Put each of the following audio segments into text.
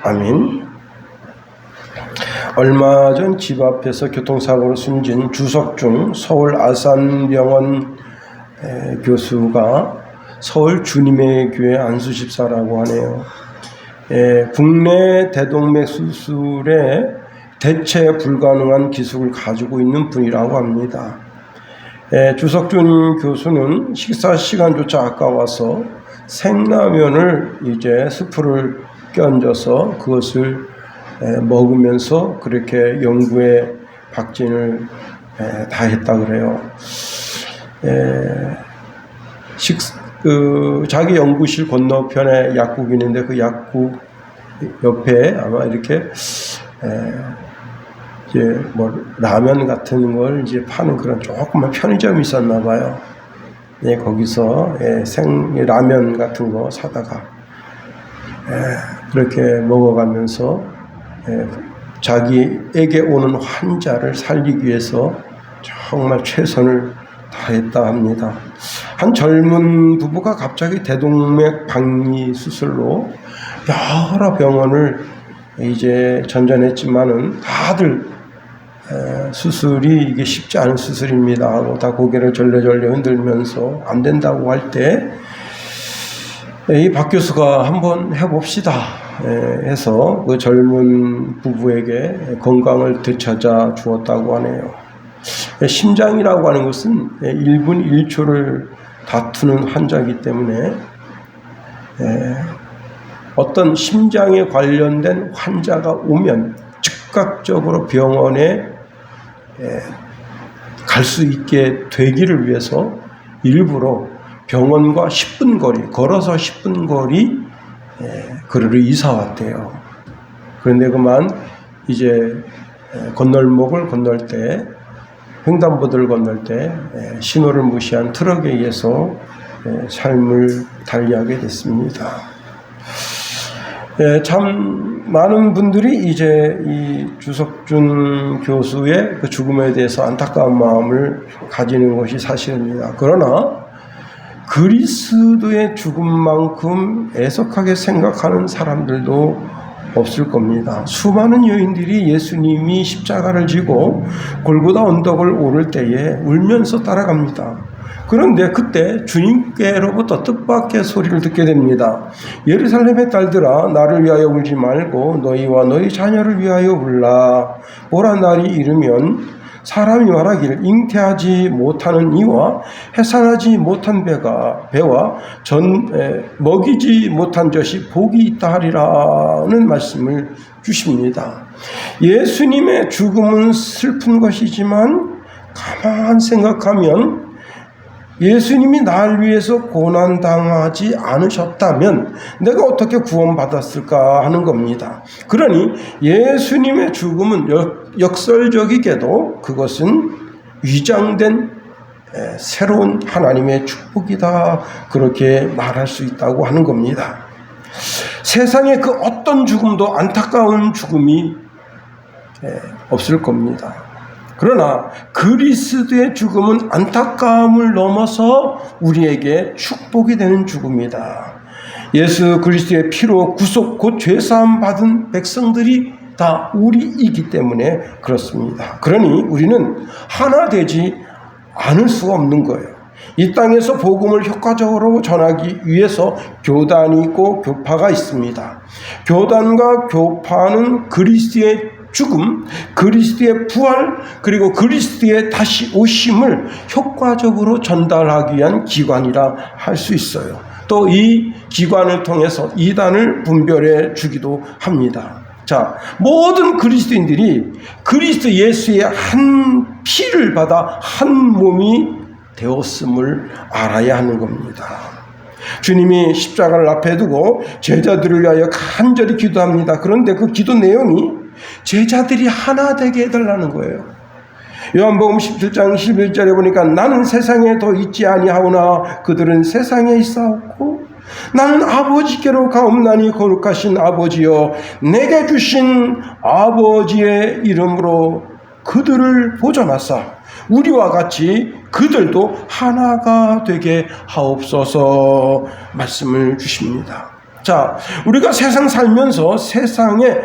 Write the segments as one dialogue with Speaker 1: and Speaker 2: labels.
Speaker 1: 아멘. 얼마 전 집 앞에서 교통사고로 숨진 주석중 서울 아산병원 교수가 서울 주님의 교회 안수집사라고 하네요. 국내 대동맥 수술에 대체 불가능한 기술을 가지고 있는 분이라고 합니다. 주석준 교수는 식사 시간조차 아까워서 생라면을 이제 스프를 끼얹어서 그것을 먹으면서 그렇게 연구에 박진을 다 했다 그래요. 자기 연구실 건너편에 약국이 있는데 그 약국 옆에 아마 이렇게 이제 뭐 라면 같은 걸 이제 파는 그런 조그만 편의점이 있었나 봐요. 거기서 생라면 같은 거 사다가 그렇게 먹어가면서 자기에게 오는 환자를 살리기 위해서 정말 최선을 다했다 합니다. 한 젊은 부부가 갑자기 대동맥 박리 수술로 여러 병원을 이제 전전했지만은 다들 수술이 이게 쉽지 않은 수술입니다 하고 다 고개를 절레절레 흔들면서 안 된다고 할 때 이 박 교수가 한번 해봅시다 해서 그 젊은 부부에게 건강을 되찾아 주었다고 하네요. 심장이라고 하는 것은 1분 1초를 다투는 환자이기 때문에 어떤 심장에 관련된 환자가 오면 즉각적으로 병원에 갈 수 있게 되기를 위해서 일부러 병원과 10분 거리, 걸어서 10분 거리 거리로 이사 왔대요. 그런데 그만 이제 건널목을 건널 때, 횡단보도를 건널 때 신호를 무시한 트럭에 의해서 삶을 달리하게 됐습니다. 참 많은 분들이 이제 이 주석준 교수의 그 죽음에 대해서 안타까운 마음을 가지는 것이 사실입니다. 그러나 그리스도의 죽음만큼 애석하게 생각하는 사람들도 없을 겁니다. 수많은 여인들이 예수님이 십자가를 지고 골고다 언덕을 오를 때에 울면서 따라갑니다. 그런데 그때 주님께로부터 뜻밖의 소리를 듣게 됩니다. 예루살렘의 딸들아, 나를 위하여 울지 말고 너희와 너희 자녀를 위하여 울라. 보라, 날이 이르면 사람이 말하기를 잉태하지 못하는 이와 해산하지 못한 배와 먹이지 못한 젖이 복이 있다 하리라는 말씀을 주십니다. 예수님의 죽음은 슬픈 것이지만 가만 생각하면 예수님이 날 위해서 고난당하지 않으셨다면 내가 어떻게 구원받았을까 하는 겁니다. 그러니 예수님의 죽음은 역설적이게도 그것은 위장된 새로운 하나님의 축복이다, 그렇게 말할 수 있다고 하는 겁니다. 세상에 그 어떤 죽음도 안타까운 죽음이 없을 겁니다. 그러나 그리스도의 죽음은 안타까움을 넘어서 우리에게 축복이 되는 죽음이다. 예수 그리스도의 피로 구속 곧 죄사함 받은 백성들이 다 우리이기 때문에 그렇습니다. 그러니 우리는 하나 되지 않을 수가 없는 거예요. 이 땅에서 복음을 효과적으로 전하기 위해서 교단이 있고 교파가 있습니다. 교단과 교파는 그리스도의 죽음, 그리스도의 부활, 그리고 그리스도의 다시 오심을 효과적으로 전달하기 위한 기관이라 할 수 있어요. 또 이 기관을 통해서 이단을 분별해 주기도 합니다. 자, 모든 그리스도인들이 그리스도 예수의 한 피를 받아 한 몸이 되었음을 알아야 하는 겁니다. 주님이 십자가를 앞에 두고 제자들을 위하여 간절히 기도합니다. 그런데 그 기도 내용이 제자들이 하나 되게 해달라는 거예요. 요한복음 17장 11절에 보니까 나는 세상에 더 있지 아니하오나 그들은 세상에 있사옵고 나는 아버지께로 가옵나니 거룩하신 아버지여 내게 주신 아버지의 이름으로 그들을 보존하사 우리와 같이 그들도 하나가 되게 하옵소서 말씀을 주십니다. 자, 우리가 세상 살면서 세상에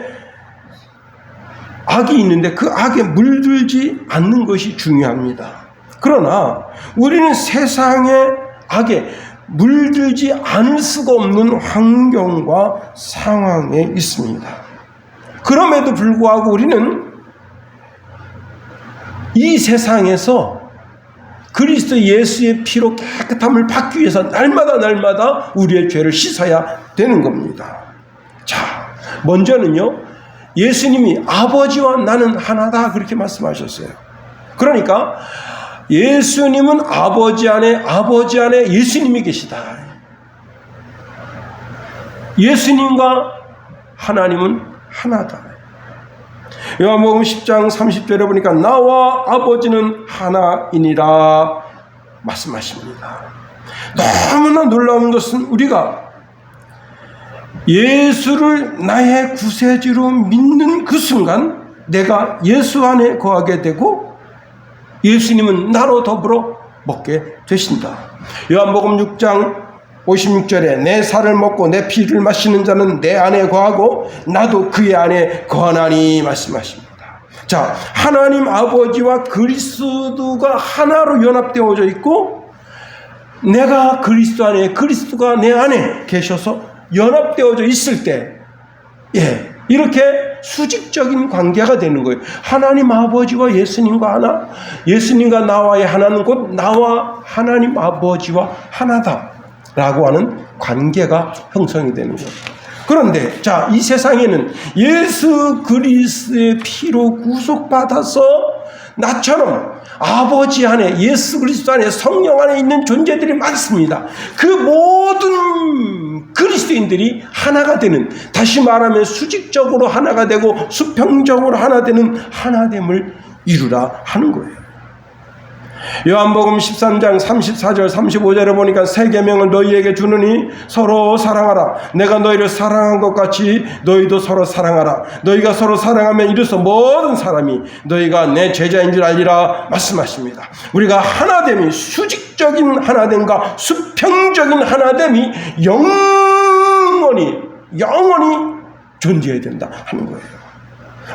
Speaker 1: 악이 있는데 그 악에 물들지 않는 것이 중요합니다. 그러나 우리는 세상의 악에 물들지 않을 수가 없는 환경과 상황에 있습니다. 그럼에도 불구하고 우리는 이 세상에서 그리스도 예수의 피로 깨끗함을 받기 위해서 날마다 우리의 죄를 씻어야 되는 겁니다. 자, 먼저는요, 예수님이 아버지와 나는 하나다 그렇게 말씀하셨어요. 그러니까 예수님은 아버지 안에 예수님이 계시다. 예수님과 하나님은 하나다. 요한복음 10장 30절에 보니까 나와 아버지는 하나이니라 말씀하십니다. 너무나 놀라운 것은 우리가 예수를 나의 구세주로 믿는 그 순간 내가 예수 안에 거하게 되고 예수님은 나로 더불어 먹게 되신다. 요한복음 6장 56절에 내 살을 먹고 내 피를 마시는 자는 내 안에 거하고 나도 그의 안에 거하나니 말씀하십니다. 자, 하나님 아버지와 그리스도가 하나로 연합되어져 있고 내가 그리스도 안에 그리스도가 내 안에 계셔서 연합되어져 있을 때 이렇게 수직적인 관계가 되는 거예요. 하나님 아버지와 예수님과 하나, 예수님과 나와의 하나는 곧 나와 하나님 아버지와 하나다 라고 하는 관계가 형성이 되는 거예요. 그런데 자, 이 세상에는 예수 그리스도의 피로 구속받아서 나처럼 아버지 안에 예수 그리스도 안에 성령 안에 있는 존재들이 많습니다. 그 모든 그리스도인들이 하나가 되는, 다시 말하면 수직적으로 하나가 되고 수평적으로 하나 되는 하나됨을 이루라 하는 거예요. 요한복음 13장 34절 35절에 보니까 새 계명을 너희에게 주느니 서로 사랑하라. 내가 너희를 사랑한 것 같이 너희도 서로 사랑하라. 너희가 서로 사랑하면 이로써 모든 사람이 너희가 내 제자인 줄 알리라 말씀하십니다. 우리가 하나됨이, 수직적인 하나됨과 수평적인 하나됨이 영원히 존재해야 된다 하는 거예요.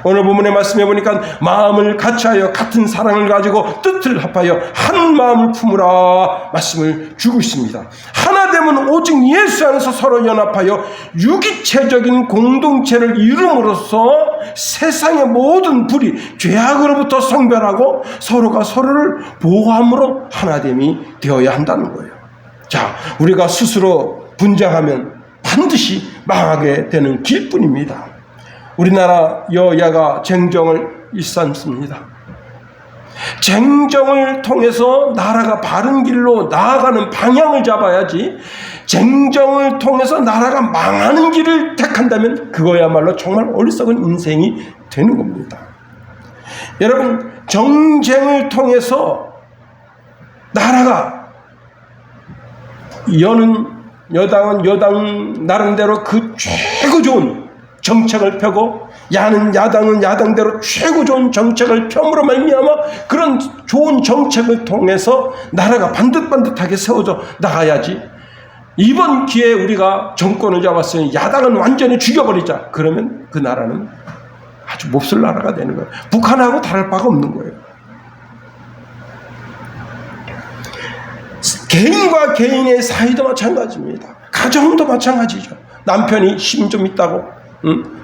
Speaker 1: 오늘 본문의 말씀해 보니까 마음을 같이하여 같은 사랑을 가지고 뜻을 합하여 한 마음을 품으라 말씀을 주고 있습니다. 하나됨은 오직 예수 안에서 서로 연합하여 유기체적인 공동체를 이룸으로써 세상의 모든 불의, 죄악으로부터 성별하고 서로가 서로를 보호함으로 하나됨이 되어야 한다는 거예요. 자, 우리가 스스로 분쟁하면 반드시 망하게 되는 길뿐입니다. 우리나라 여야가 쟁정을 일삼습니다. 쟁정을 통해서 나라가 바른 길로 나아가는 방향을 잡아야지, 쟁정을 통해서 나라가 망하는 길을 택한다면 그거야말로 정말 어리석은 인생이 되는 겁니다. 여러분, 정쟁을 통해서 나라가 여당은 여당 나름대로 그 최고 좋은 정책을 펴고 야당은 야당대로 최고 좋은 정책을 펴므로 말미암아 그런 좋은 정책을 통해서 나라가 반듯반듯하게 세워져 나가야지, 이번 기회에 우리가 정권을 잡았으니 야당은 완전히 죽여버리자 그러면 그 나라는 아주 몹쓸 나라가 되는 거예요. 북한하고 다를 바가 없는 거예요. 개인과 개인의 사이도 마찬가지입니다. 가정도 마찬가지죠. 남편이 힘 좀 있다고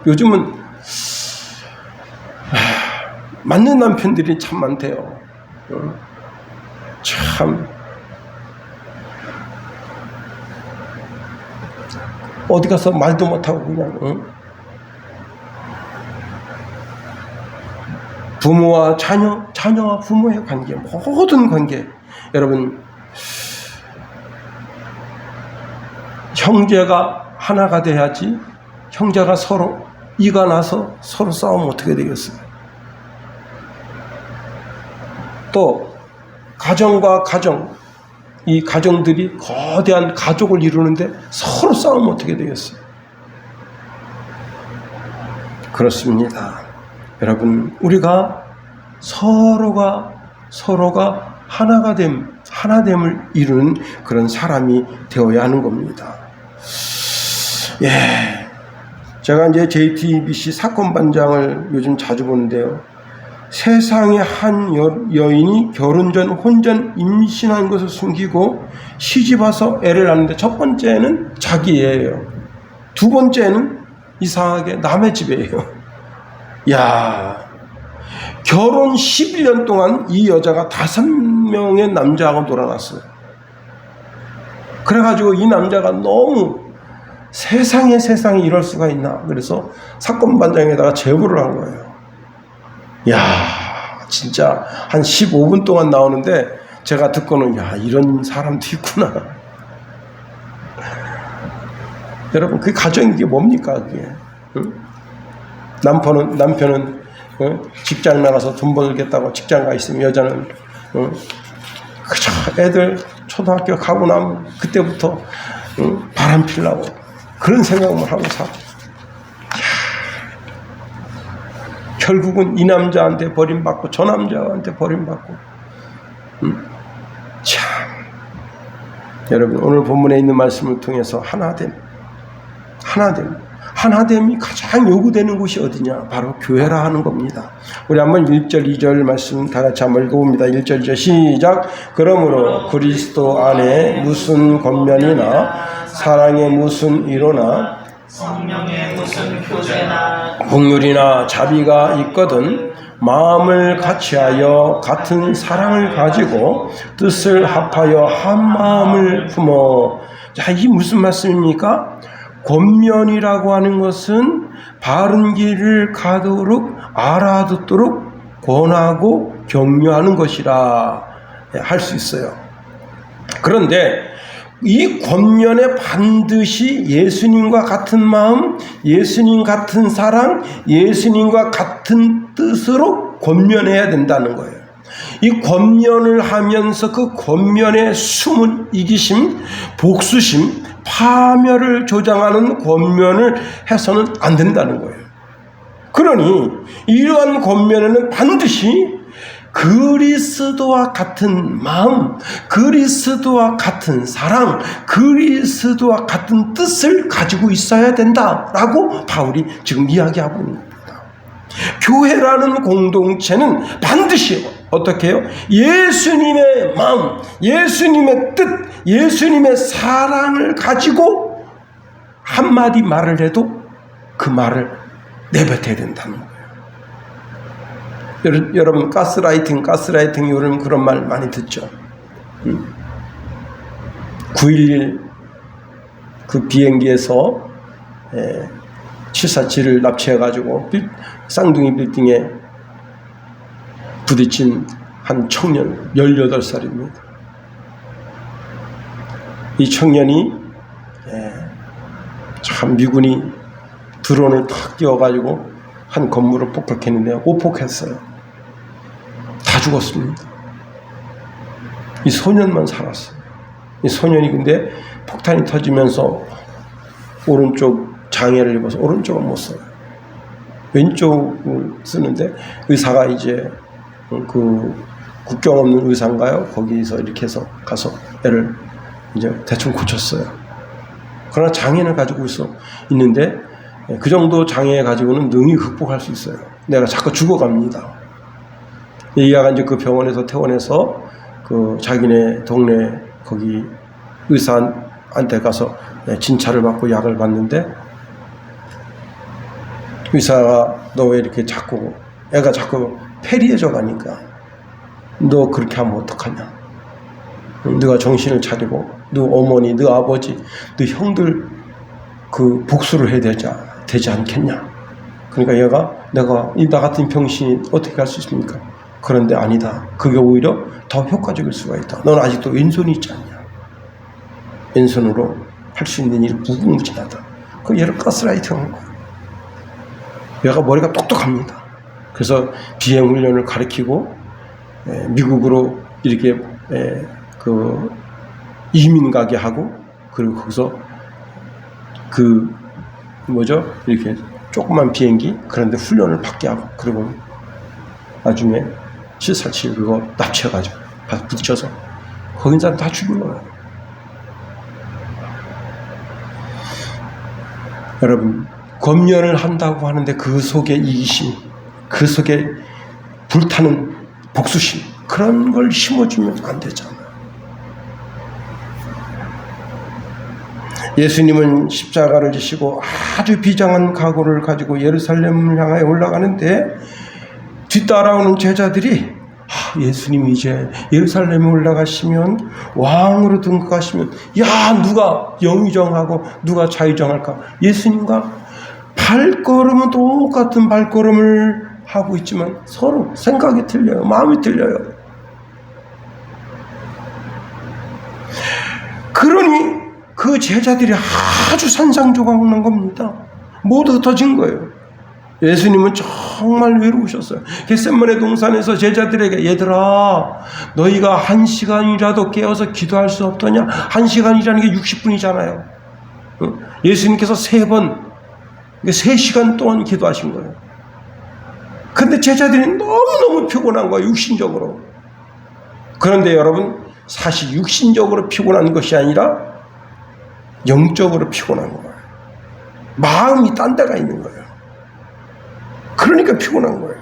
Speaker 1: 요즘은 맞는 남편들이 참 많대요. 참 어디 가서 말도 못하고 그냥 부모와 자녀, 자녀와 부모의 관계, 모든 관계, 여러분 형제가 하나가 돼야지. 형제가 서로 이가 나서 서로 싸우면 어떻게 되겠어요? 또 가정과 가정, 이 가정들이 거대한 가족을 이루는데 서로 싸우면 어떻게 되겠어요? 그렇습니다. 여러분, 우리가 서로가 하나됨을 이루는 그런 사람이 되어야 하는 겁니다. 예. 제가 이제 JTBC 사건 반장을 요즘 자주 보는데요. 세상에 한 여인이 결혼 전 혼전 임신한 것을 숨기고 시집 와서 애를 낳는데, 첫 번째는 자기 애예요. 두 번째는 이상하게 남의 집이에요. 야, 결혼 11년 동안 이 여자가 5명의 남자하고 놀아놨어요. 그래가지고 이 남자가 너무 세상에 이럴 수가 있나. 그래서 사건 반장에다가 제보를 한 거예요. 야, 진짜 한 15분 동안 나오는데 제가 듣고는, 야, 이런 사람도 있구나. 여러분, 그 가정이 이게 뭡니까, 그게? 응? 남편은 직장 나가서 돈 벌겠다고 직장 가 있으면 여자는 그저 애들 초등학교 가고 나면 그때부터 바람 피려고 그런 생각만 하고 살아. 결국은 이 남자한테 버림받고 저 남자한테 버림받고. 참, 여러분, 오늘 본문에 있는 말씀을 통해서 하나됨이 가장 요구되는 곳이 어디냐? 바로 교회라 하는 겁니다. 우리 한번 1절 2절 말씀 다 같이 한번 읽어봅니다. 1절 2절 시작. 그러므로 그리스도 안에 무슨 권면이나 사랑의 무슨 위로나
Speaker 2: 성령의 무슨 교제나
Speaker 1: 긍휼이나 자비가 있거든 마음을 같이하여 같은 사랑을 가지고 뜻을 합하여 한 마음을 품어. 자, 이게 무슨 말씀입니까? 권면이라고 하는 것은 바른 길을 가도록 알아듣도록 권하고 격려하는 것이라 할 수 있어요. 그런데 이 권면에 반드시 예수님과 같은 마음, 예수님 같은 사랑, 예수님과 같은 뜻으로 권면해야 된다는 거예요. 이 권면을 하면서 그 권면의 숨은 이기심, 복수심, 파멸을 조장하는 권면을 해서는 안 된다는 거예요. 그러니 이러한 권면에는 반드시 그리스도와 같은 마음, 그리스도와 같은 사랑, 그리스도와 같은 뜻을 가지고 있어야 된다라고 바울이 지금 이야기하고 있는 겁니다. 교회라는 공동체는 반드시 어떻게 해요? 예수님의 마음, 예수님의 뜻, 예수님의 사랑을 가지고 한마디 말을 해도 그 말을 내뱉어야 된다는 거예요. 여러분, 가스라이팅 요즘 그런 말 많이 듣죠. 9.11 그 비행기에서 747을 납치해가지고 쌍둥이 빌딩에 부딪힌 한 청년 18살입니다. 이 청년이 참 미군이 드론을 탁 띄워가지고 한 건물을 폭격했는데 오폭했어요. 다 죽었습니다. 이 소년만 살았어요. 이 소년이 근데 폭탄이 터지면서 오른쪽 장애를 입어서 오른쪽은 못 써요. 왼쪽을 쓰는데 의사가 이제 그 국경 없는 의사인가요? 거기서 이렇게 해서 가서 애를 이제 대충 고쳤어요. 그러나 장애를 가지고 있는데 그 정도 장애 가지고는 능히 극복할 수 있어요. 내가 자꾸 죽어갑니다. 얘가 이제 그 병원에서 퇴원해서 그 자기네 동네 거기 의사한테 가서 진찰을 받고 약을 받는데 의사가 너 왜 이렇게 자꾸 애가 자꾸 패리해져 가니까 너 그렇게 하면 어떡하냐? 너가 정신을 차리고 너 어머니, 너 아버지, 너 형들 그 복수를 해야 되지 않겠냐? 그러니까 얘가 내가 나 같은 병신이 어떻게 할 수 있습니까? 그런데 아니다. 그게 오히려 더 효과적일 수가 있다. 넌 아직도 왼손이 있지 않냐? 왼손으로 할 수 있는 일이 무궁무진하다. 그 얘를 가스라이팅한 거야. 얘가 머리가 똑똑합니다. 그래서 비행 훈련을 가르치고 미국으로 이렇게 그 이민 가게 하고 그리고 거기서 그 뭐죠? 이렇게 조그만 비행기 그런데 훈련을 받게 하고 그리고 나중에 747 그거 납치해가지고 부딪혀서 거긴 사람 다 죽인 거예요. 여러분, 검열을 한다고 하는데 그 속에 이기심, 그 속에 불타는 복수심, 그런 걸 심어주면 안 되잖아요. 예수님은 십자가를 지시고 아주 비장한 각오를 가지고 예루살렘을 향하여 올라가는데 뒤따라오는 제자들이 예수님이 이제 예루살렘에 올라가시면 왕으로 등극하시면 누가 영의정하고 누가 자의정할까? 예수님과 발걸음은 똑같은 발걸음을 하고 있지만 서로 생각이 틀려요. 마음이 틀려요. 그러니 그 제자들이 아주 산상조각난 겁니다. 모두 흩어진 거예요. 예수님은 정말 외로우셨어요. 겟세마네 동산에서 제자들에게 얘들아 너희가 1시간이라도 깨어서 기도할 수 없더냐? 1시간이라는 게 60분이잖아요. 예수님께서 3번 3시간 동안 기도하신 거예요. 근데 제자들이 너무너무 피곤한 거예요. 육신적으로. 그런데 여러분 사실 육신적으로 피곤한 것이 아니라 영적으로 피곤한 거예요. 마음이 딴 데가 있는 거예요. 그러니까 피곤한 거예요.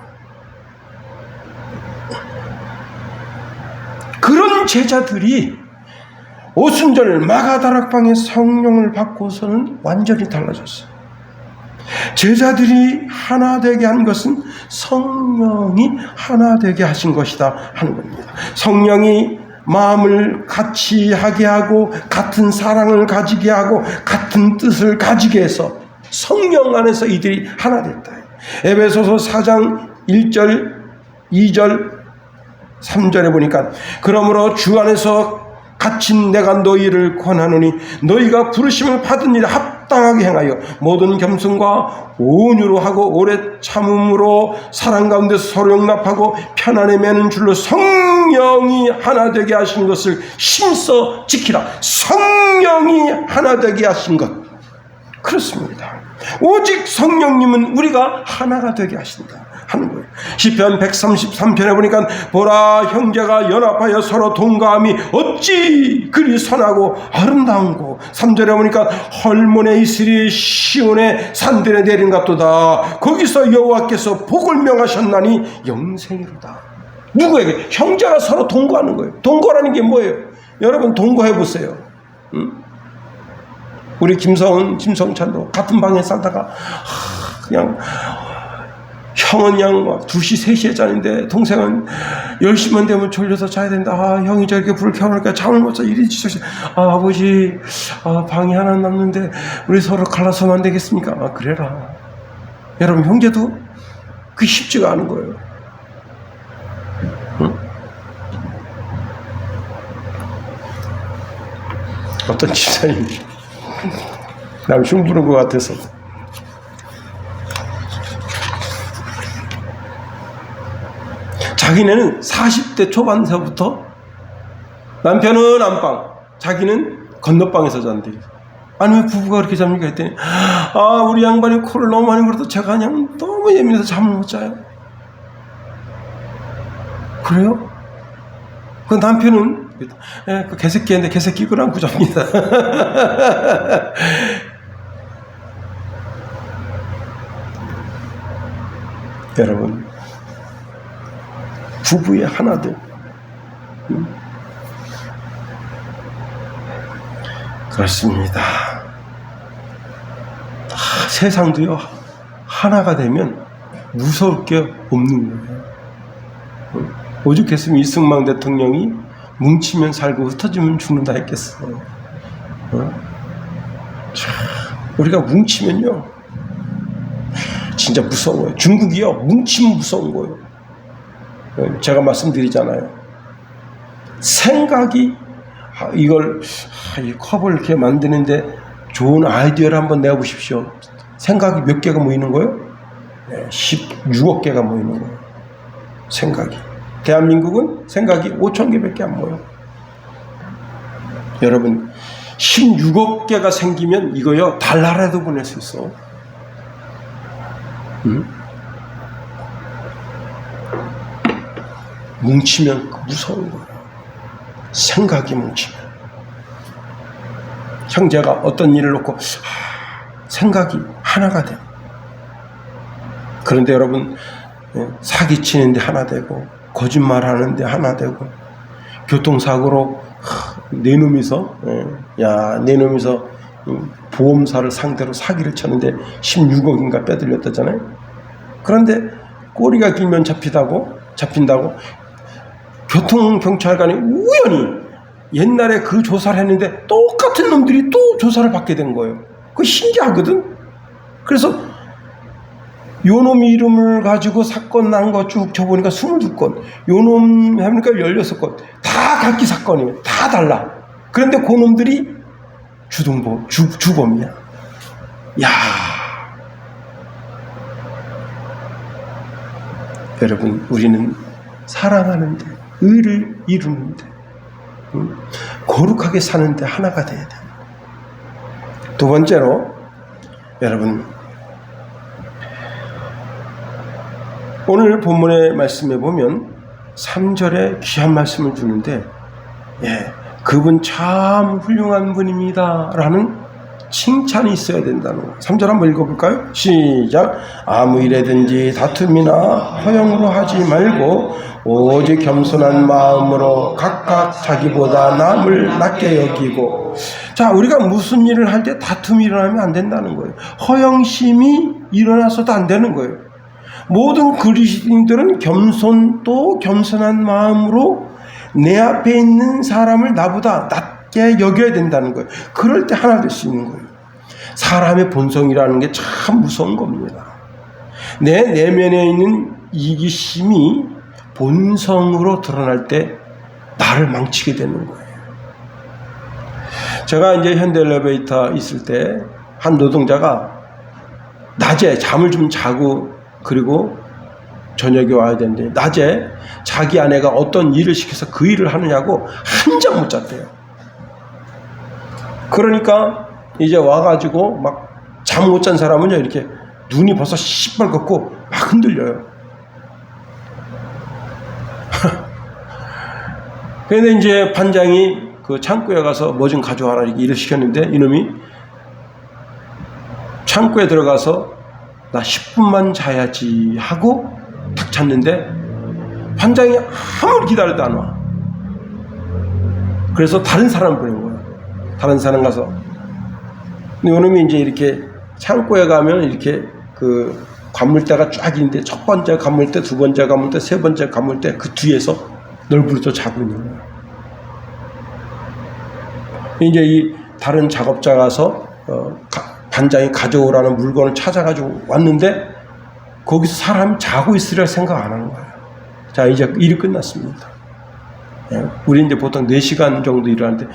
Speaker 1: 그런 제자들이 오순절 마가다락방의 성령을 받고서는 완전히 달라졌어요. 제자들이 하나 되게 한 것은 성령이 하나 되게 하신 것이다 하는 겁니다. 성령이 마음을 같이 하게 하고 같은 사랑을 가지게 하고 같은 뜻을 가지게 해서 성령 안에서 이들이 하나 됐다. 에베소서 4장 1절 2절 3절에 보니까 그러므로 주 안에서 갇힌 내가 너희를 권하노니 너희가 부르심을 받은 일에 합당하게 행하여 모든 겸손과 온유로 하고 오래 참음으로 사랑 가운데서 서로 용납하고 편안에 매는 줄로 성령이 하나 되게 하신 것을 힘써 지키라. 성령이 하나 되게 하신 것, 그렇습니다. 오직 성령님은 우리가 하나가 되게 하신다 하는 거예요. 시편 133편에 보니까 보라 형제가 연합하여 서로 동거함이 어찌 그리 선하고 아름다운고, 3절에 보니까 헐몬에 이스리 시온의 산들에 내린 같도다. 거기서 여호와께서 복을 명하셨나니 영생이로다. 누구에게? 형제가 서로 동거하는 거예요. 동거라는 게 뭐예요? 여러분 동거해 보세요. 우리 김성은, 김성찬도 같은 방에 살다가 그냥 형은 그냥 2시, 3시에 자는데 동생은 10시만 되면 졸려서 자야 된다. 형이 저렇게 불을 켜놓으니까 잠을 못 자. 이리 지쳐서 아버지, 방이 하나 남는데 우리 서로 갈라서면 안 되겠습니까? 그래라. 여러분 형제도 그게 쉽지가 않은 거예요. 어떤 집사님이 남 흉부는 것 같아서 자기네는 40대 초반서부터 남편은 안방, 자기는 건너방에서 잔대. 아니 왜 부부가 그렇게 잡니까 했더니 우리 양반이 코를 너무 많이 골아서 제가 그냥 너무 예민해서 잠을 못 자요. 그래요? 그 남편은 그 개새끼인데 개새끼 이걸 안고 잡니다. 여러분 부부의 하나됨, 그렇습니다. 세상도요 하나가 되면 무서울 게 없는 거예요. 오죽했으면 이승만 대통령이 뭉치면 살고 흩어지면 죽는다 했겠어. 우리가 뭉치면요 진짜 무서운 거예요. 중국이요 뭉치면 무서운 거예요. 제가 말씀드리잖아요. 생각이 이걸 이 컵을 이렇게 만드는데 좋은 아이디어를 한번 내보십시오. 생각이 몇 개가 모이는 거예요? 16억 개가 모이는 거예요. 생각이. 대한민국은 생각이 5천 개밖에 안 모여. 여러분 16억 개가 생기면 이거요 달나라에도 보낼 수 있어. 뭉치면 무서운 거예요. 생각이 뭉치면. 형제가 어떤 일을 놓고 생각이 하나가 돼요. 그런데 여러분, 사기치는데 하나 되고, 거짓말하는데 하나 되고, 교통사고로 네 놈이서 보험사를 상대로 사기를 쳤는데 16억인가 빼들렸다잖아요. 그런데 꼬리가 길면 잡힌다고 교통경찰관이 우연히 옛날에 그 조사를 했는데 똑같은 놈들이 또 조사를 받게 된 거예요. 그거 신기하거든. 그래서 요 놈 이름을 가지고 사건 난 거 쭉 쳐보니까 22건, 요 놈 해보니까 16건, 다 각기 사건이에요. 다 달라. 그런데 그 놈들이 주범이야. 야, 여러분, 우리는 사랑하는데, 의를 이루는데, 거룩하게 사는데 하나가 돼야 돼요. 두 번째로, 여러분, 오늘 본문의 말씀에 보면 3절에 귀한 말씀을 주는데, 그분 참 훌륭한 분입니다 라는 칭찬이 있어야 된다는 거예요. 3절 한번 읽어볼까요? 시작. 아무 일에든지 다툼이나 허영으로 하지 말고 오직 겸손한 마음으로 각각 자기보다 남을 낮게 여기고. 자, 우리가 무슨 일을 할 때 다툼이 일어나면 안 된다는 거예요. 허영심이 일어나서도 안 되는 거예요. 모든 그리스도인들은 또 겸손한 마음으로 내 앞에 있는 사람을 나보다 낮게 여겨야 된다는 거예요. 그럴 때 하나 될 수 있는 거예요. 사람의 본성이라는 게 참 무서운 겁니다. 내 내면에 있는 이기심이 본성으로 드러날 때 나를 망치게 되는 거예요. 제가 이제 현대 엘리베이터 있을 때 한 노동자가 낮에 잠을 좀 자고 그리고 저녁에 와야 되는데 낮에 자기 아내가 어떤 일을 시켜서 그 일을 하느냐고 한 잠 못 잤대요. 그러니까 이제 와가지고 막 잠 못 잔 사람은요, 이렇게 눈이 벌써 시뻘겋고 막 흔들려요. 그런데 이제 반장이 그 창고에 가서 뭐 좀 가져와라 이렇게 일을 시켰는데 이놈이 창고에 들어가서 나 10분만 자야지 하고 탁 잤는데 반장이 아무리 기다려도 안 와. 그래서 다른 사람 보낸 거야. 다른 사람 가서. 근데 이놈이 이제 이렇게 창고에 가면 이렇게 그 관물대가 쫙 있는데 첫 번째 관물대, 두 번째 관물대, 세 번째 관물대 그 뒤에서 널브러져 자고 있는 거야. 이제 이 다른 작업자 가서 반장이 가져오라는 물건을 찾아가지고 왔는데 거기서 사람이 자고 있으리라 생각 안 하는 거예요. 자, 이제 일이 끝났습니다. 우리 이제 보통 4시간 정도 일을 하는데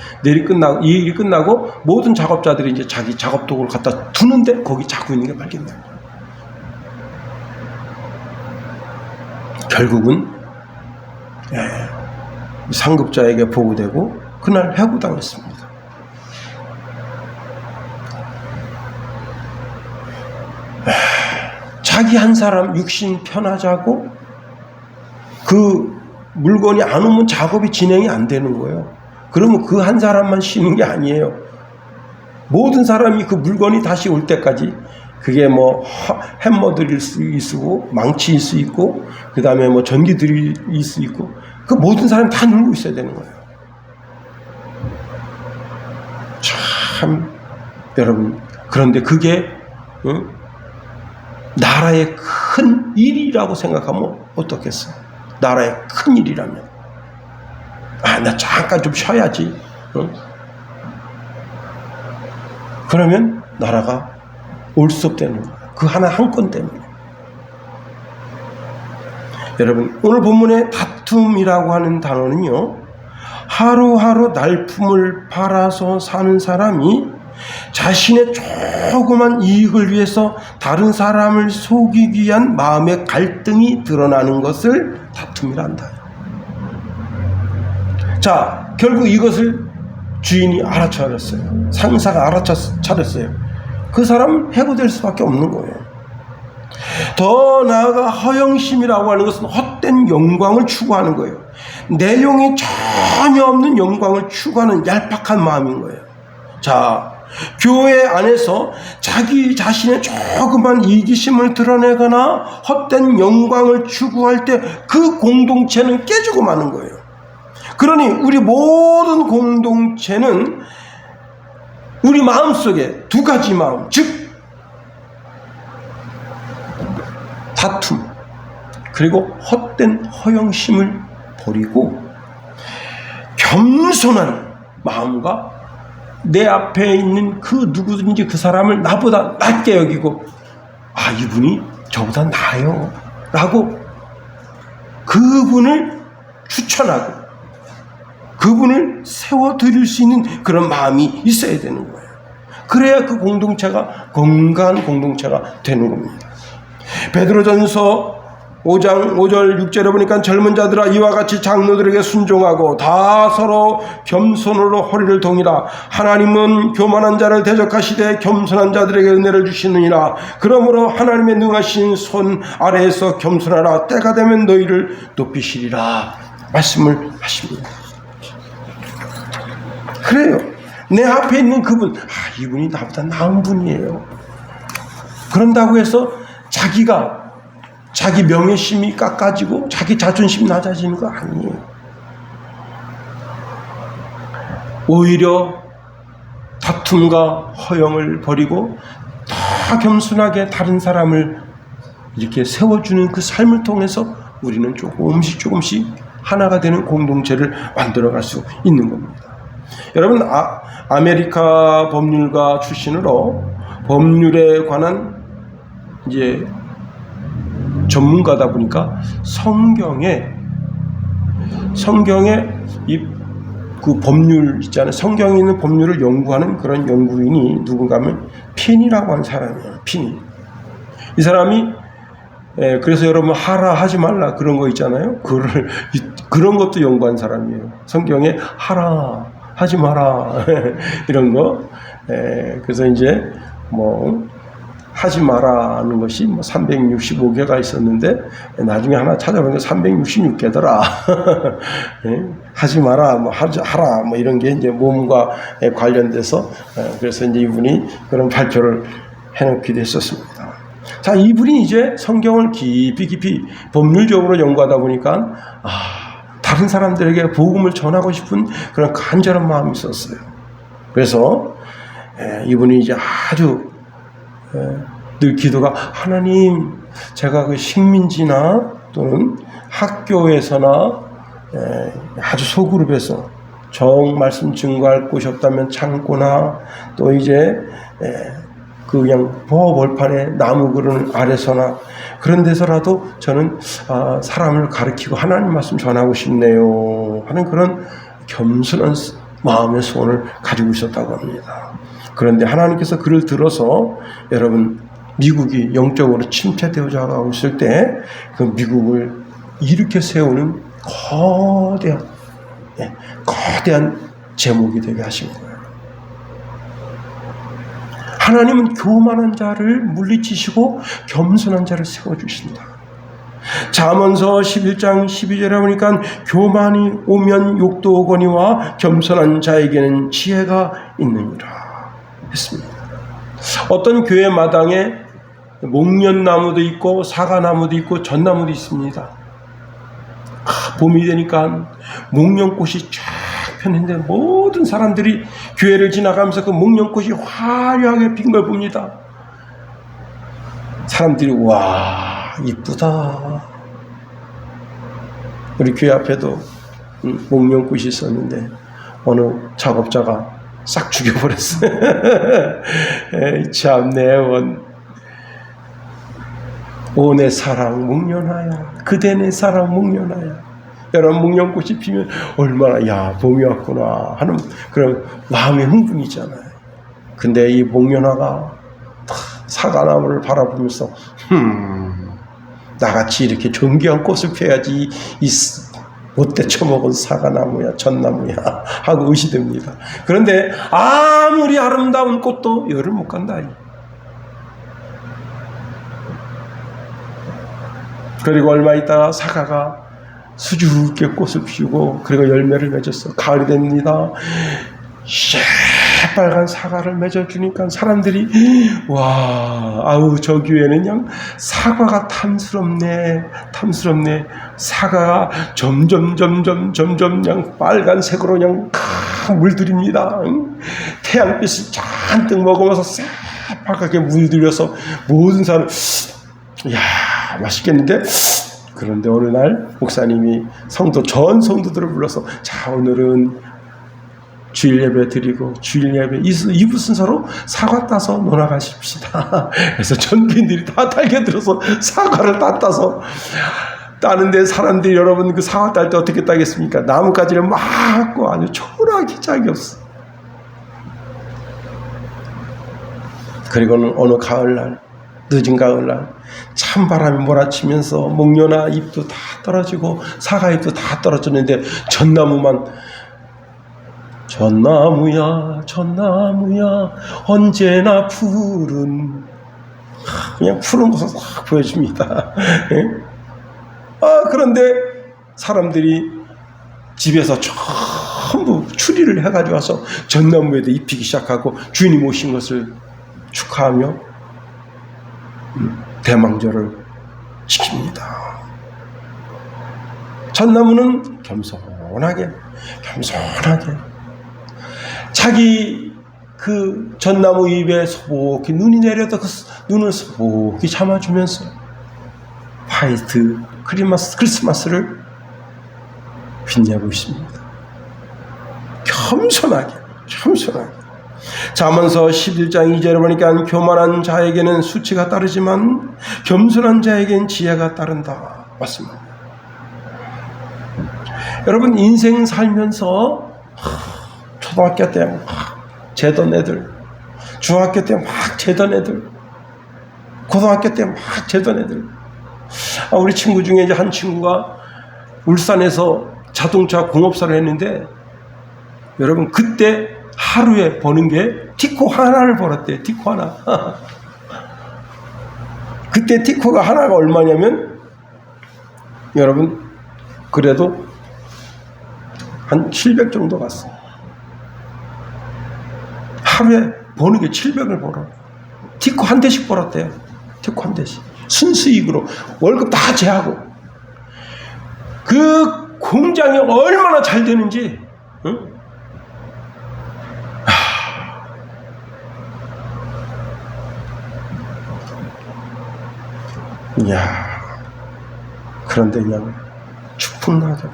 Speaker 1: 이 일이 끝나고 모든 작업자들이 이제 자기 작업 도구를 갖다 두는데 거기 자고 있는 게 발견된 거예요. 결국은 상급자에게 보고되고 그날 해고당했습니다. 자기 한 사람 육신 편하자고 그 물건이 안 오면 작업이 진행이 안 되는 거예요. 그러면 그 한 사람만 쉬는 게 아니에요. 모든 사람이 그 물건이 다시 올 때까지 그게 뭐 햄머들일 수 있고 망치일 수 있고 그 다음에 뭐 전기들일 수 있고 그 모든 사람이 다 놀고 있어야 되는 거예요. 참 여러분, 그런데 그게 나라의 큰 일이라고 생각하면 어떻겠어요? 나라의 큰 일이라면 나 잠깐 좀 쉬어야지. 그러면 나라가 올 수 없다는 거예요. 그 한 건 때문에. 여러분, 오늘 본문의 다툼이라고 하는 단어는요, 하루하루 날품을 팔아서 사는 사람이 자신의 조그만 이익을 위해서 다른 사람을 속이기 위한 마음의 갈등이 드러나는 것을 다툼이라 한다. 자, 결국 이것을 주인이 알아차렸어요. 상사가 알아차렸어요. 그 사람은 해고될 수밖에 없는 거예요. 더 나아가 허영심이라고 하는 것은 헛된 영광을 추구하는 거예요. 내용이 전혀 없는 영광을 추구하는 얄팍한 마음인 거예요. 자, 교회 안에서 자기 자신의 조그만 이기심을 드러내거나 헛된 영광을 추구할 때 그 공동체는 깨지고 마는 거예요. 그러니 우리 모든 공동체는 우리 마음속에 두 가지 마음, 즉 다툼 그리고 헛된 허영심을 버리고 겸손한 마음과 내 앞에 있는 그 누구든지 그 사람을 나보다 낮게 여기고 이분이 저보다 나아요 라고 그분을 추천하고 그분을 세워드릴 수 있는 그런 마음이 있어야 되는 거예요. 그래야 그 공동체가 건강한 공동체가 되는 겁니다. 베드로전서 5장 5절 6절에 보니까 젊은 자들아 이와 같이 장로들에게 순종하고 다 서로 겸손으로 허리를 동이라. 하나님은 교만한 자를 대적하시되 겸손한 자들에게 은혜를 주시느니라. 그러므로 하나님의 능하신 손 아래에서 겸손하라. 때가 되면 너희를 높이시리라 말씀을 하십니다. 그래요. 내 앞에 있는 그분, 이분이 나보다 나은 분이에요. 그런다고 해서 자기 명예심이 깎아지고 자기 자존심이 낮아지는 거 아니에요. 오히려 다툼과 허영을 버리고 다 겸손하게 다른 사람을 이렇게 세워주는 그 삶을 통해서 우리는 조금씩 하나가 되는 공동체를 만들어갈 수 있는 겁니다. 여러분, 아메리카 법률가 출신으로 법률에 관한 이제 전문가다 보니까 성경에 그 법률 있잖아요. 성경에 있는 법률을 연구하는 그런 연구인이 누군가 하면 핀이라고 하는 사람이에요. 핀이. 이 사람이 그래서 여러분 하라 하지 말라 그런 거 있잖아요. 그런 것도 연구한 사람이에요. 성경에 하라 하지 마라 이런 거. 그래서 이제 하지 마라는 것이 365개가 있었는데 나중에 하나 찾아보니까 366개더라. 하지 마라, 하라, 이런 게 이제 몸과 관련돼서 그래서 이제 이분이 그런 발표를 해놓기도 했었습니다. 자, 이분이 이제 성경을 깊이 법률적으로 연구하다 보니까 다른 사람들에게 복음을 전하고 싶은 그런 간절한 마음이 있었어요. 그래서 이분이 이제 아주 늘 기도가 하나님 제가 그 식민지나 또는 학교에서나 아주 소그룹에서 정 말씀 증거할 곳이 없다면 창고나 또 이제 그냥 벌판에 나무 그런 아래서나 그런 데서라도 저는 사람을 가르치고 하나님 말씀 전하고 싶네요 하는 그런 겸손한 마음의 소원을 가지고 있었다고 합니다. 그런데 하나님께서 그를 들어서 여러분 미국이 영적으로 침체되어져 가고 있을 때 그 미국을 일으켜 세우는 거대한 제목이 되게 하신 거예요. 하나님은 교만한 자를 물리치시고 겸손한 자를 세워주신다. 잠언서 11장 12절에 보니까 교만이 오면 욕도 오거니와 겸손한 자에게는 지혜가 있느니라 했습니다. 어떤 교회 마당에 목련나무도 있고 사과나무도 있고 전나무도 있습니다. 봄이 되니까 목련꽃이 쫙 폈는데 모든 사람들이 교회를 지나가면서 그 목련꽃이 화려하게 핀 걸 봅니다. 사람들이 와 이쁘다. 우리 교회 앞에도 목련꽃이 있었는데 어느 작업자가 싹 죽여버렸어요. 참 내 오 내 사랑 목련하야 그대 내 사랑 목련하야. 여러분 목련꽃이 피면 얼마나 봄이 왔구나 하는 그런 마음의 흥분이 있잖아요. 근데 이 목련화가 사과나무를 바라보면서 나같이 이렇게 존귀한 꽃을 펴야지 이 못돼 처먹은 사과나무야 전나무야 하고 의시됩니다. 그런데 아무리 아름다운 꽃도 열을 못 간다. 그리고 얼마 있다가 사과가 수줍게 꽃을 피우고 그리고 열매를 맺었어. 가을이 됩니다. 새빨간 사과를 맺어주니까 사람들이 와, 아우 저 교회는 그냥 사과가 탐스럽네. 사과가 점점 그냥 빨간색으로 그냥 물들입니다. 태양빛을 잔뜩 먹으면서 새빨갛게 물들여서 모든 사람 야, 맛있겠는데? 그런데 어느 날 목사님이 전 성도들을 불러서 자, 오늘은 주일 예배 드리고 주일 예배 2부 순서로 사과 따서 놀아가십시다. 그래서 전교인들이 다 달겨들어서 사과를 다 따서 따는데 사람들이 여러분 그 사과 딸 때 어떻게 따겠습니까? 나뭇가지를 막고 아주 초라하게 짝이 없어. 그리고는 어느 가을날, 늦은 가을날 찬바람이 몰아치면서 목련화 잎도 다 떨어지고 사과 잎도 다 떨어졌는데 전나무야 언제나 푸른, 그냥 푸른 것을 싹 보여줍니다. 그런데 사람들이 집에서 전부 추리를 해가지고 와서 전나무에도 입히기 시작하고 주인이 오신 것을 축하하며 대망절을 지킵니다. 전나무는 겸손하게 자기 그 전나무 잎에 소복히 눈이 내려도 그 눈을 소복히 참아주면서 화이트 크리스마스를 빛내고 있습니다. 겸손하게. 잠언서 11장 2절에 보니까 교만한 자에게는 수치가 따르지만 겸손한 자에게는 지혜가 따른다. 맞습니다. 여러분 인생 살면서 초등학교 때 막 재던 애들, 중학교 때 막 재던 애들, 고등학교 때 막 재던 애들. 우리 친구 중에 이제 한 친구가 울산에서 자동차 공업사를 했는데 여러분 그때 하루에 버는 게 티코 하나를 벌었대요. 티코 하나. 그때 티코가 하나가 얼마냐면 여러분 그래도 한 700 정도 갔어. 하루에 버는 게 700을 벌어. 티코 한 대씩 벌었대요. 티코 한 대씩. 순수익으로 월급 다 제하고. 그 공장이 얼마나 잘 되는지, 응? 이야, 그런데 그냥 축풍나게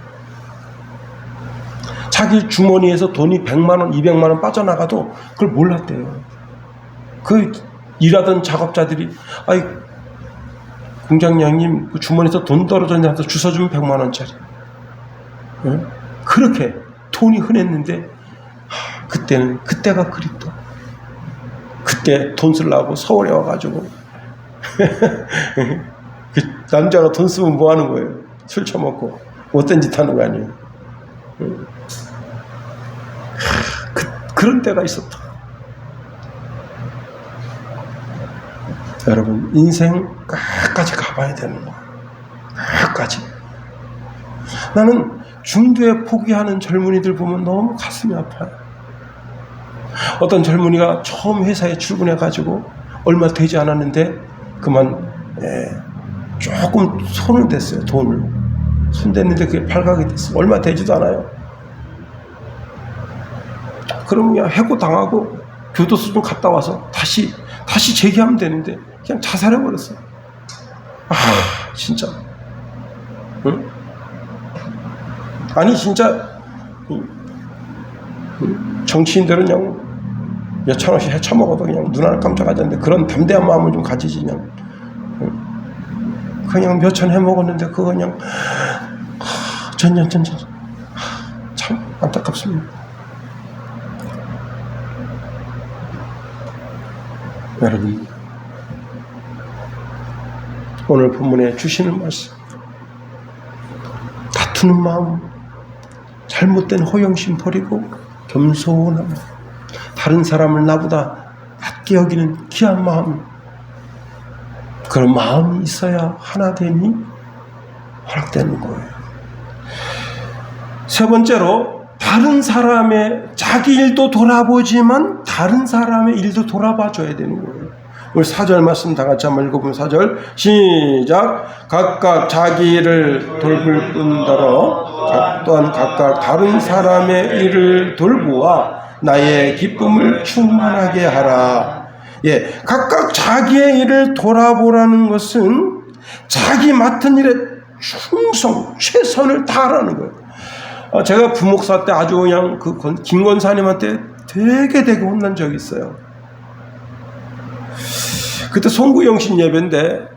Speaker 1: 자기 주머니에서 돈이 100만원, 200만원 빠져나가도 그걸 몰랐대요. 그 일하던 작업자들이 아이 공장장님 그 주머니에서 돈 떨어졌냐 해서 주워주면 100만원짜리. 네? 그렇게 돈이 흔했는데 그때가 그립다. 그때 돈 쓰려고 서울에 와가지고 그 남자가 돈 쓰면 뭐 하는 거예요? 술 처먹고 못된 짓 하는 거 아니에요? 그런 때가 있었다. 여러분 인생 끝까지 가봐야 되는 거야. 끝까지. 나는 중도에 포기하는 젊은이들 보면 너무 가슴이 아파요. 어떤 젊은이가 처음 회사에 출근해가지고 얼마 되지 않았는데 그만 조금 손을 댔어요. 돈을 손 댔는데 그게 발각이 됐어요. 얼마 되지도 않아요. 그럼 그냥 해고당하고 교도소 좀 갔다 와서 다시 재기하면 되는데 그냥 자살해버렸어요. 진짜. 응? 아니 진짜 정치인들은 그냥 몇천 원씩 헤쳐먹어도 그냥 눈 하나 깜짝하지 않는데 그런 담대한 마음을 좀 가지지. 그냥 몇천 해먹었는데 그거 그냥 전년 참 안타깝습니다. 여러분 오늘 본문에 주시는 말씀, 다투는 마음, 잘못된 허영심 버리고 겸손함, 다른 사람을 나보다 낮게 여기는 귀한 마음, 그런 마음이 있어야 하나됨이 허락되는 거예요. 세 번째로 다른 사람의 자기 일도 돌아보지만 다른 사람의 일도 돌아봐 줘야 되는 거예요. 우리 4절 말씀 다 같이 한번 읽어보면 4절 시작. 각각 자기 일을 돌볼 뿐더러 또한 각각 다른 사람의 일을 돌보아 나의 기쁨을 충만하게 하라. 예, 각각 자기의 일을 돌아보라는 것은 자기 맡은 일에 충성, 최선을 다하라는 거예요. 제가 부목사 때 아주 그냥 김 권사님한테 되게 혼난 적이 있어요. 그때 송구영신 예배인데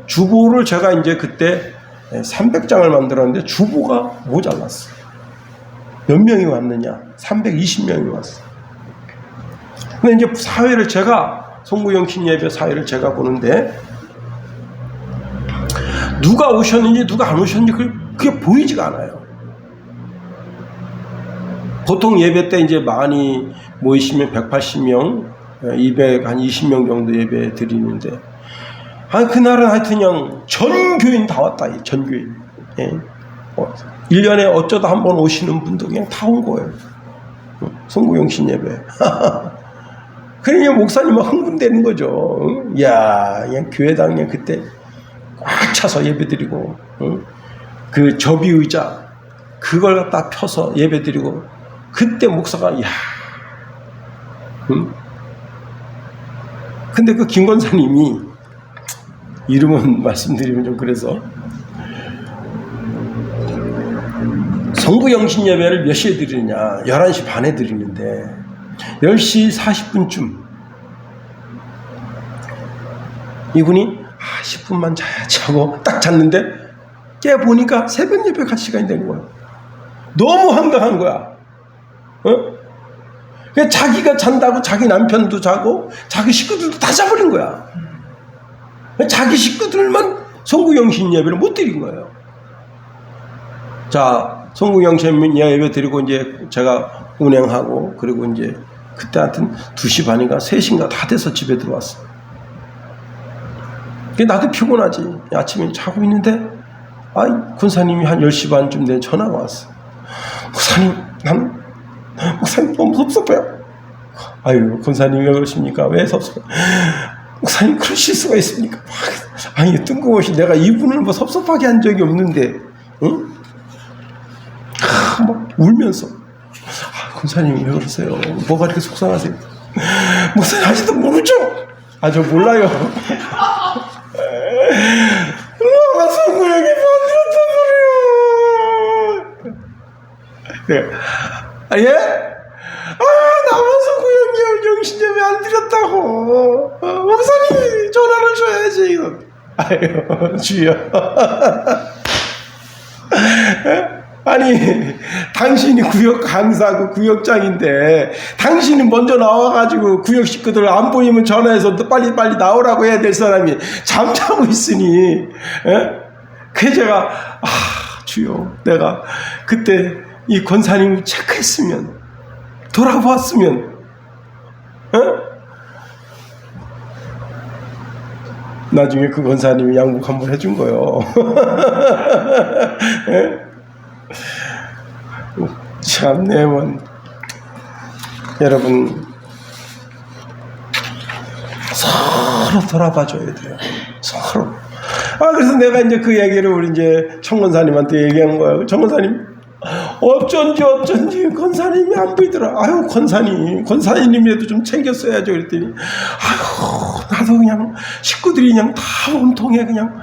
Speaker 1: 주보를 제가 이제 그때 300장을 만들었는데 주보가 모자랐어요. 몇 명이 왔느냐? 320명이 왔어요. 근데 이제 사회를 제가 송구영신 예배 사회를 제가 보는데 누가 오셨는지 누가 안 오셨는지 그게 보이지가 않아요. 보통 예배 때 이제 많이 모이시면 180명, 220명 정도 예배 드리는데, 그날은 하여튼 그냥 전 교인 다 왔다, 전 교인. 예. 1년에 어쩌다 한 번 오시는 분도 그냥 다 온 거예요. 송구영신 예배. 그러니까 목사님은 흥분되는 거죠. 야, 그냥 교회당 그냥 그때 꽉 차서 예배 드리고, 그 접이 의자, 그걸 갖다 펴서 예배 드리고, 그때 목사가, 야, 근데 그 김 권사님이, 이름은 말씀드리면 좀 그래서, 송구영신 예배를 몇 시에 드리느냐, 11시 반에 드리는데, 10시 40분쯤, 이분이, 10분만 자야지 하고 딱 잤는데, 깨보니까 새벽 예배 갈 시간이 된 거야. 너무 한가한 거야. 자기가 잔다고 자기 남편도 자고 자기 식구들도 다 자버린 거야. 자기 식구들만 송구영신 예배를 못 드린 거예요. 자, 송구영신 예배 드리고 이제 제가 운행하고 그리고 이제 그때 하여튼 2시 반인가 3시인가 다 돼서 집에 들어왔어. 나도 피곤하지. 아침에 자고 있는데 권사님이 한 10시 반쯤 된 전화가 왔어. 목사님 너무 섭섭해요. 아유, 권사님이 왜 그러십니까? 왜 섭섭해요? 목사님 그러실 수가 있습니까? 아니, 뜬금없이 내가 이분을 뭐 섭섭하게 한 적이 없는데, 응? 막 울면서, 권사님이 왜 그러세요? 뭐가 이렇게 속상하세요? 목사님 아직도 모르죠? 저 몰라요. 엄마가 송구영이 만들었단 말이에요. 네. 예? 나만 송구영이 영신예배 안 드렸다고. 목사님이 전화를 줘야지, 이거. 아유, 주여. 아니, 당신이 구역 강사고 구역장인데, 당신이 먼저 나와가지고 구역 식구들 안 보이면 전화해서 빨리 나오라고 해야 될 사람이 잠자고 있으니, 그래서 제가, 주여, 내가 그때 이 권사님을 체크했으면, 돌아보았으면, 나중에 그 권사님이 양복 한번 해준 거요. 참네, 여러분, 서로 돌아봐줘야 돼요. 서로. 그래서 내가 이제 그 얘기를 우리 이제 청권사님한테 얘기한 거야. 청권사님, 어쩐지 권사님이 안 보이더라. 권사님이라도 좀 챙겼어야죠. 그랬더니, 나도 그냥 식구들이 그냥 다 온통에 그냥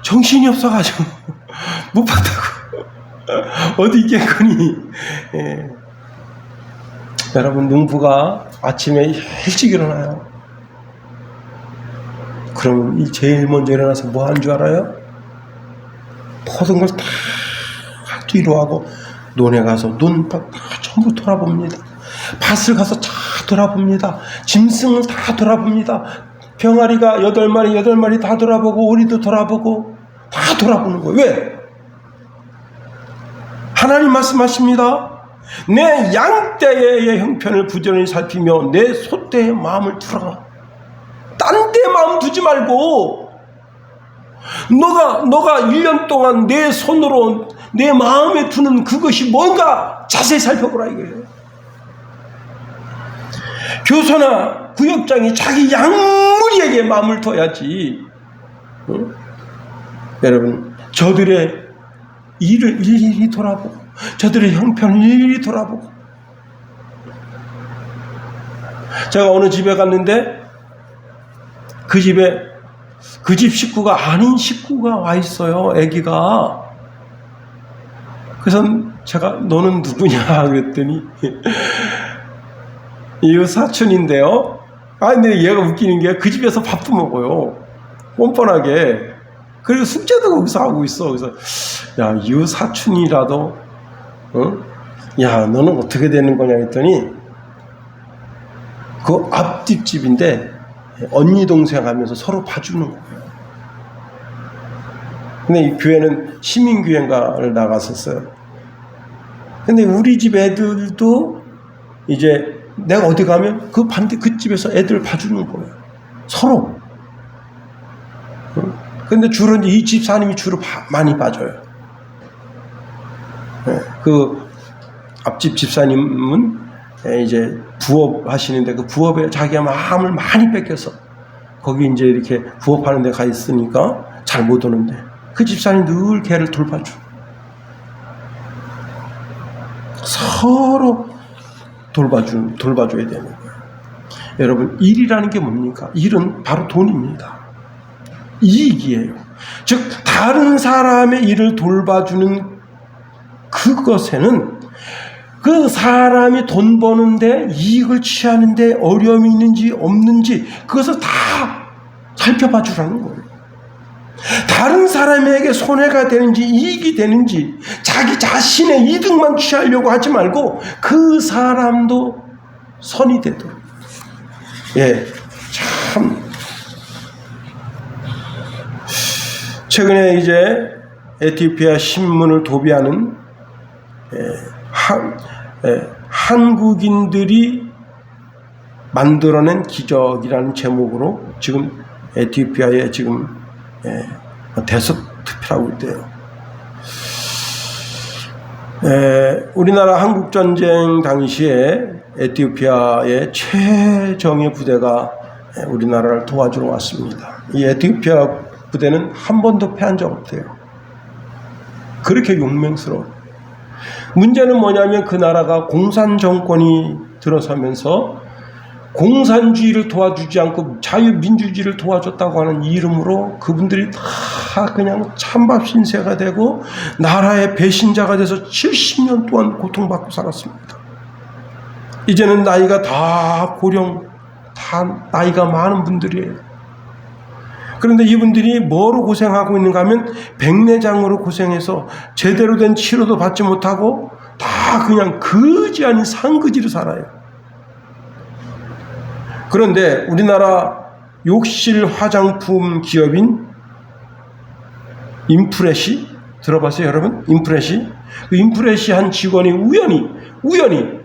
Speaker 1: 정신이 없어가지고 못 봤다고. 어디 있겠거니. 예. 여러분, 농부가 아침에 일찍 일어나요. 그러면 제일 먼저 일어나서 뭐 하는 줄 알아요? 모든 걸 다 뒤로하고 논에 가서 논밭 다 전부 돌아봅니다. 밭을 가서 다 돌아봅니다. 짐승을 다 돌아봅니다. 병아리가 8마리 다 돌아보고 오리도 돌아보고 다 돌아보는 거예요. 왜? 하나님 말씀하십니다. 내 양떼의 형편을 부지런히 살피며 내 소떼의 마음을 두라. 딴 데 마음 두지 말고 너가 1년 동안 내 손으로 내 마음에 두는 그것이 뭔가 자세히 살펴보라 이거예요. 교사나 구역장이 자기 양무리에게 마음을 둬야지. 여러분, 저들의 일을 일일이 돌아보고, 저들의 형편을 일일이 돌아보고. 제가 어느 집에 갔는데 그 집에 그 집 식구가 아닌 식구가 와 있어요. 아기가. 그래서 제가 너는 누구냐 그랬더니 이 사촌인데요. 근데 얘가 웃기는 게 그 집에서 밥도 먹어요. 뻔뻔하게. 그리고 숙제도 거기서 하고 있어. 그래서 야, 이 사촌이라도 야, 너는 어떻게 되는 거냐 했더니 그 앞집 집인데 언니 동생 하면서 서로 봐주는 거예요. 근데 이 교회는 시민교회인가를 나갔었어요. 근데 우리 집 애들도 이제 내가 어디 가면 그 집에서 애들 봐주는 거예요. 서로. 근데 주로 이 집사님이 주로 많이 봐줘요. 그 앞집 집사님은 이제 부업 하시는데 그 부업에 자기가 마음을 많이 뺏겨서 거기 이제 이렇게 부업하는 데 가 있으니까 잘 못 오는데 그 집사님 늘 걔를 돌봐줘. 서로 돌봐줘야 되는 거예요. 여러분, 일이라는 게 뭡니까? 일은 바로 돈입니다. 이익이에요. 즉, 다른 사람의 일을 돌봐주는 그것에는 그 사람이 돈 버는데 이익을 취하는데 어려움이 있는지 없는지 그것을 다 살펴봐 주라는 거예요. 다른 사람에게 손해가 되는지 이익이 되는지 자기 자신의 이득만 취하려고 하지 말고 그 사람도 선이 되도록. 참 최근에 이제 에티오피아 신문을 도배하는 한국인들이 만들어낸 기적이라는 제목으로 지금 에티오피아에 지금 대서 투표하고 있대요. 우리나라 한국전쟁 당시에 에티오피아의 최정예 부대가 우리나라를 도와주러 왔습니다. 이 에티오피아 부대는 한 번도 패한 적 없대요. 그렇게 용맹스러워. 문제는 뭐냐면 그 나라가 공산 정권이 들어서면서 공산주의를 도와주지 않고 자유민주주의를 도와줬다고 하는 이름으로 그분들이 다 그냥 찬밥 신세가 되고 나라의 배신자가 돼서 70년 동안 고통받고 살았습니다. 이제는 나이가 다 고령, 다 나이가 많은 분들이에요. 그런데 이분들이 뭐로 고생하고 있는가 하면 백내장으로 고생해서 제대로 된 치료도 받지 못하고 다 그냥 거지 아닌 상거지로 살아요. 그런데 우리나라 욕실 화장품 기업인 인프레시 들어봤어요, 여러분? 인프레시? 그 인프레시 한 직원이 우연히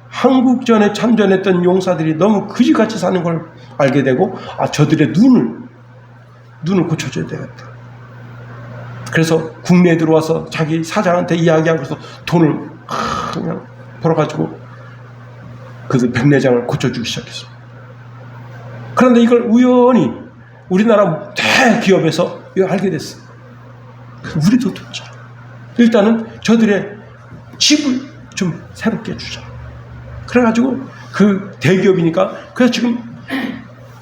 Speaker 1: 한국전에 참전했던 용사들이 너무 거지같이 사는 걸 알게 되고 저들의 눈을 고쳐줘야 되겠다. 그래서 국내에 들어와서 자기 사장한테 이야기하고서 돈을 그냥 벌어가지고 그 백내장을 고쳐주기 시작했어요. 그런데 이걸 우연히 우리나라 대기업에서 이거 알게 됐어요. 우리도 돕자. 일단은 저들의 집을 좀 새롭게 해주자. 그래가지고 그 대기업이니까 그래서 지금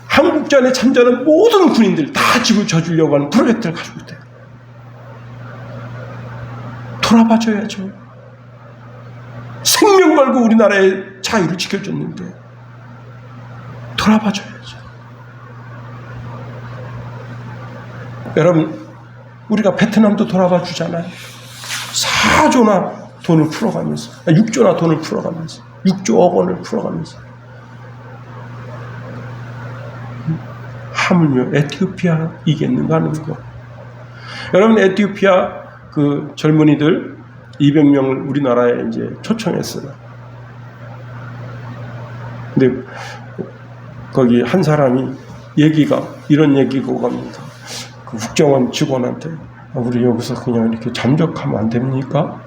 Speaker 1: 한국전에 참전한 모든 군인들 다 집을 져주려고 하는 프로젝트를 가지고 있대요. 돌아봐줘야죠. 생명 걸고 우리나라의 자유를 지켜줬는데 돌아봐줘야죠. 여러분, 우리가 베트남도 돌아봐 주잖아요. 4조나 돈을 풀어가면서 6조나 돈을 풀어가면서 6조억 원을 풀어가면서 하물며 에티오피아 이겠는가 하는 거. 여러분, 에티오피아 그 젊은이들 200명을 우리나라에 이제 초청했어요. 근데 거기 한 사람이 이런 얘기가 오갑니다. 그 국정원 직원한테 우리 여기서 그냥 이렇게 잠적하면 안 됩니까?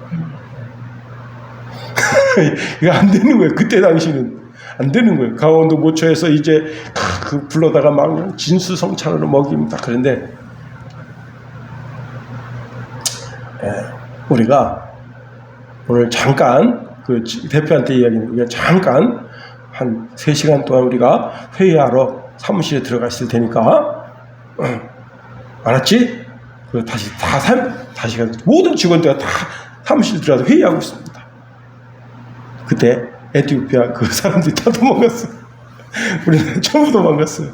Speaker 1: 이거 안 되는 거예요. 그때 당시는 안 되는 거예요. 강원도 모처에서 이제 그 불러다가 막 진수성찬으로 먹입니다. 그런데 우리가 오늘 잠깐 그 대표한테 이야기는 우리가 잠깐 한 3시간 동안 우리가 회의하러 사무실에 들어가 있을 테니까 알았지? 그리고 다시 모든 직원들 다 사무실 들어가서 회의하고 있습니다. 그때 에티오피아 그 사람들이 다 도망갔어. 우리는 전부 도망갔어요.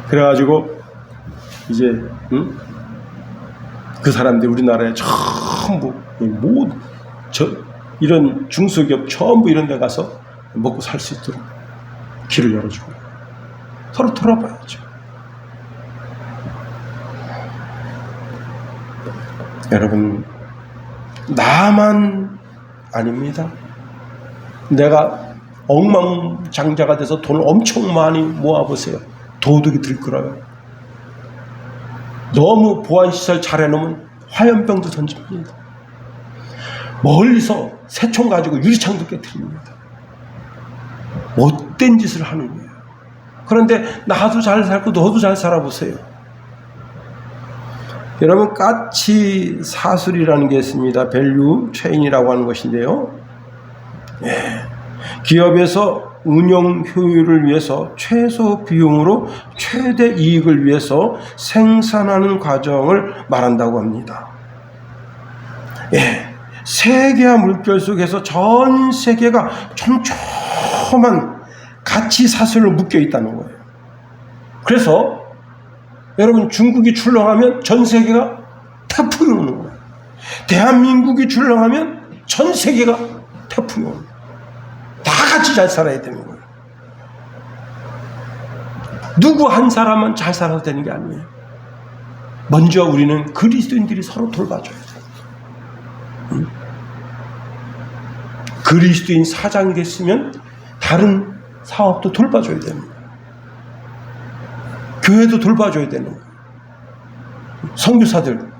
Speaker 1: 그래가지고 이제 그 사람들이 우리나라에 전부 이런 중소기업 전부 이런 데 가서 먹고 살 수 있도록 길을 열어주고 서로 돌아봐야죠. 여러분, 나만 아닙니다. 내가 억만장자가 돼서 돈을 엄청 많이 모아보세요. 도둑이 들끓어요. 너무 보안시설 잘 해놓으면 화염병도 던집니다. 멀리서 새총 가지고 유리창도 깨트립니다. 못된 짓을 하는 거예요. 그런데 나도 잘 살고 너도 잘 살아보세요. 여러분, 가치 사슬이라는 게 있습니다. 밸류 체인이라고 하는 것인데요. 기업에서 운영 효율을 위해서 최소 비용으로 최대 이익을 위해서 생산하는 과정을 말한다고 합니다. 세계와 물결 속에서 전 세계가 촘촘한 가치 사슬로 묶여 있다는 거예요. 그래서 여러분, 중국이 출렁하면 전 세계가 태풍이 오는 거예요. 대한민국이 출렁하면 전 세계가 태풍이 오는 거예요. 다 같이 잘 살아야 되는 거예요. 누구 한 사람만 잘 살아도 되는 게 아니에요. 먼저 우리는 그리스도인들이 서로 돌봐줘야 돼요. 그리스도인 사장이 됐으면 다른 사업도 돌봐줘야 됩니다. 교회도 돌봐줘야 되는 거예요. 선교사들,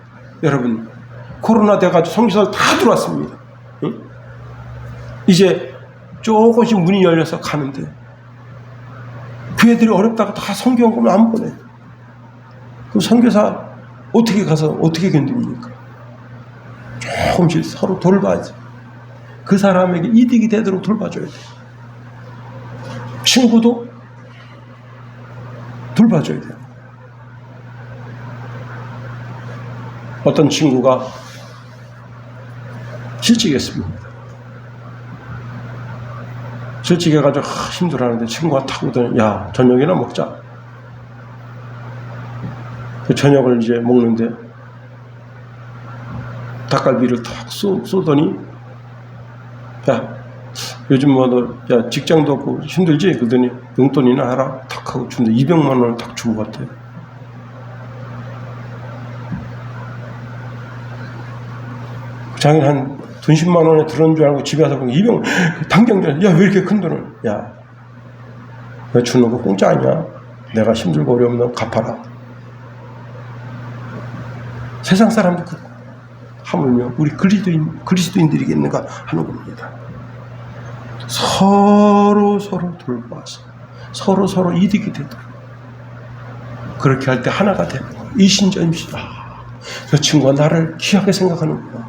Speaker 1: 여러분, 코로나 돼가지고 선교사들 다 들어왔습니다. 이제 조금씩 문이 열려서 가는데 교회들이 어렵다고 다 선교원금을 안 보내. 그럼 선교사 어떻게 가서 어떻게 견딥니까? 조금씩 서로 돌봐야지. 그 사람에게 이득이 되도록 돌봐줘야 돼. 친구도 돌봐줘야 돼. 어떤 친구가 실직했습니다. 실직해가지고 힘들어하는데 친구가 타고 오더니, 야, 저녁이나 먹자. 그 저녁을 이제 먹는데 닭갈비를 탁 쏘더니, 야, 요즘 뭐 너, 야, 직장도 없고 힘들지? 그러더니 용돈이나 하라. 탁 하고 준대. 200만 원을 탁 주고 갔대요. 자기는 돈 10만 원에 들어온 줄 알고 집에 와서 보면 200만 원. 당경전, 야, 왜 이렇게 큰 돈을? 야, 왜 주는 거 공짜 아니야? 내가 힘들고 어려우면 너 갚아라. 세상 사람도 그렇고, 하물며 우리 그리스도인들이겠는가 하는 겁니다. 서로 돌봐서 서로 이득이 되도록 그렇게 할 때 하나가 되는 거예요. 이신전시다. 저 친구가 나를 귀하게 생각하는구나.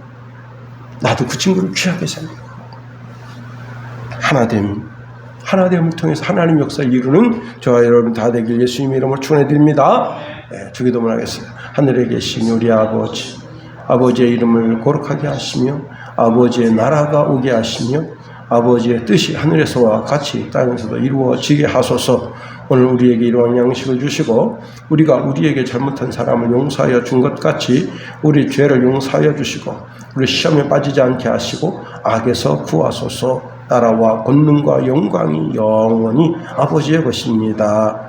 Speaker 1: 나도 그 친구를 귀하게 생각하고 하나됨을 통해서 하나님 역사를 이루는 저와 여러분 다 되길 예수님의 이름으로 축원해드립니다. 주기도문 하겠습니다. 하늘에 계신 우리 아버지, 아버지의 이름을 거룩하게 하시며 아버지의 나라가 오게 하시며 아버지의 뜻이 하늘에서와 같이 땅에서도 이루어지게 하소서. 오늘 우리에게 이러한 양식을 주시고 우리가 우리에게 잘못한 사람을 용서하여 준 것 같이 우리 죄를 용서하여 주시고 우리 시험에 빠지지 않게 하시고 악에서 구하소서. 나라와 권능과 영광이 영원히 아버지의 것입니다.